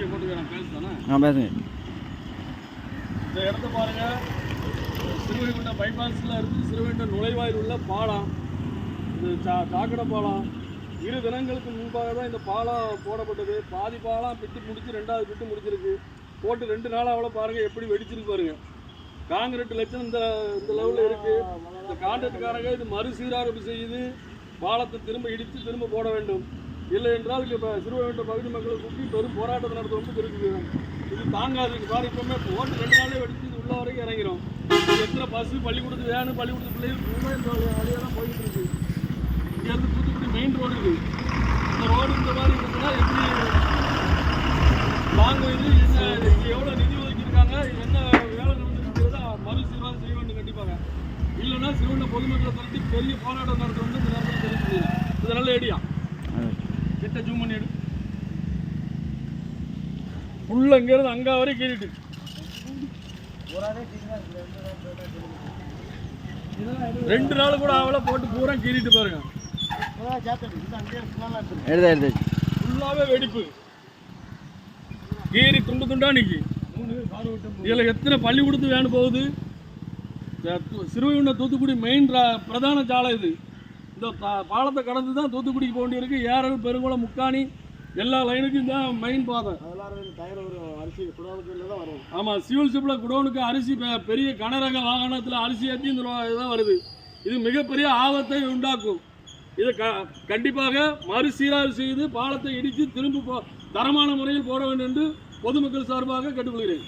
Video போட்டுக்கிறேன், பேசுதானே? பேசுங்க. இந்த இடத்த பாருங்க, சிறுவைகுண்டம் பைபாஸில் இருந்து சிறுவைகுண்டம் நுழைவாயில் உள்ள பாலம். இது சாக்கடை பாலம். 2 தினங்களுக்கு முன்பாக தான் இந்த பாலம் போடப்பட்டது. பாதி பாலம் பிட்டு முடிச்சு 2வது பிட்டு முடிச்சிருக்கு. போட்டு 2 நாள் அவ்வளோ பாருங்கள் எப்படி வெடிச்சிருக்கு பாருங்கள். காங்கிரீட் லட்சம் இந்த லெவலில் இருக்குது. இந்த கான்ட்ராக்டுக்காரங்க இது மறுசீராய்வு செய்து பாலத்தை திரும்ப இடித்து திரும்ப போட வேண்டும். இல்லை என்றால் இப்போ சிறுவைகுண்டம் பகுதி மக்களை கூட்டி பெரும் போராட்டத்தை நடத்த வந்து இருக்குது. இது தாங்காது. பாரு, இப்போவுமே போட்டு 2 நாளே வெடிச்சு இது உள்ள வரைக்கும் இறங்கிடும். எத்தனை பஸ்ஸு பள்ளிக்கூடத்து வேணும், பள்ளிக்கூடத்து பிள்ளைகள் இந்த வழியாக தான் போயிட்டு இருக்கு. இங்கேருந்து தூத்துக்குடி மெயின் ரோடு இருக்குது. இந்த ரோடு இந்த மாதிரி இருந்துச்சுன்னா எப்படி வாங்க? இது என்ன, எவ்வளோ நிதி ஒதுக்கியிருக்காங்க, என்ன வேலை நடந்துருக்கிறதா மறுசீர்வாதம் செய்ய வேண்டும் கண்டிப்பாக. இல்லைன்னா சிறுவண்ட பொதுமக்களை திரட்டி பெரிய போராட்டம் நடத்த வந்து இந்த நேரத்தில் தெரிவிச்சு இது நல்ல ஐடியா. கிட்ட ஜூம் பண்ணி எடு. ஃபுல்லாக இங்கேருந்து அங்கே வரைக்கும் கீறிட்டு 2 நாள் கூட அவளை போட்டு பூரா கீறிட்டு பாருங்க. ஃபுல்லாகவே வெடிப்பு, கீறி துண்டு துண்டா நிற்கி. இதில் எத்தனை பள்ளிக்கூடத்து வேணும் போகுது. சிறுவைகுண்டம் தூத்துக்குடி மெயின் பிரதான சாலை இது. இந்த பாலத்தை கடந்து தான் தூத்துக்குடிக்கு போக வேண்டியிருக்கு. ஏரல், பெருங்குளம், முக்காணி எல்லா லைனுக்கும் தான் மெயின் பாதை. அரிசி குடோனுக்கு தான் வரும். ஆமாம், சிவில் சப்ளை குடோனுக்கு அரிசி பெரிய கனரக வாகனத்தில் அரிசி ஏற்றி இந்த இதுதான் வருது. இது மிகப்பெரிய ஆபத்தை உண்டாக்கும். இதை கண்டிப்பாக மறுசீராய்வு செய்து பாலத்தை இடித்து திரும்ப தரமான முறையில் போட வேண்டும் என்று பொதுமக்கள் சார்பாக கேட்டுக்கொள்கிறேன்.